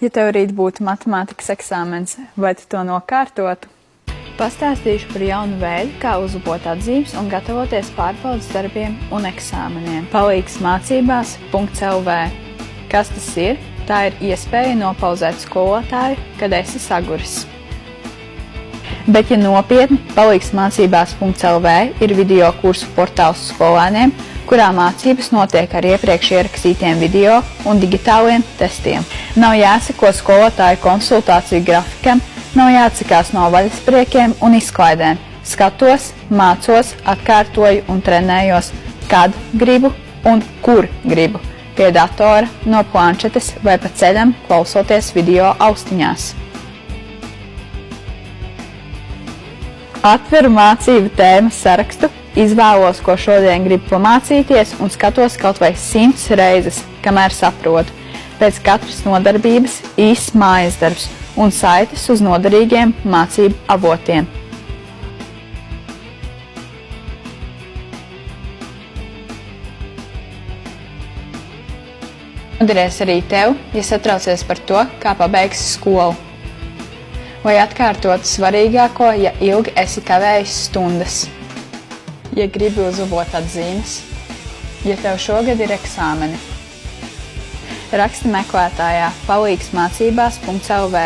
Ja tev rīt būtu matemātikas eksāmens, vai tu to nokārtotu? Pastāstīšu par jaunu veidu, kā uzlabot atzīmes un gatavoties pārbaudes darbiem un eksāmeniem. Palīgs mācībās.lv. Kas tas ir? Tā ir iespēja nopauzēt skolotāju, kad esi saguris. Bet, ja nopietni, Palīgs mācībās.lv ir video kursu portāls skolēniem, kurā mācības notiek ar iepriekš ierakstītiem video un digitāliem testiem. Nav jāseko skolotāju konsultāciju grafikam, nav jāatsakās no vaļaspriekiem un izklaidēm. Skatos, mācos, atkārtoju un trenējos, kad gribu un kur gribu. Pie datora, no planšetes vai pa ceļam, klausoties video austiņās. Atveru mācību tēmas sarakstu, izvēlos, ko šodien gribu pamācīties un skatos kaut vai 100 reizes, kamēr saprotu. Pēc katras nodarbības īsts mājas darbs un saites uz noderīgiem mācību avotiem. Noderēs arī tev, ja satraucies par to, kā pabeigsi skolu. Vai atkārtot svarīgāko, ja ilgi esi kavējis stundas. Ja gribi uzlabot atzīmes, ja tev šogad ir eksāmeni. Raksti meklētājā palīgsmācībās.lv.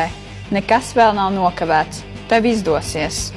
Nekas vēl nav nokavēts. Tev izdosies!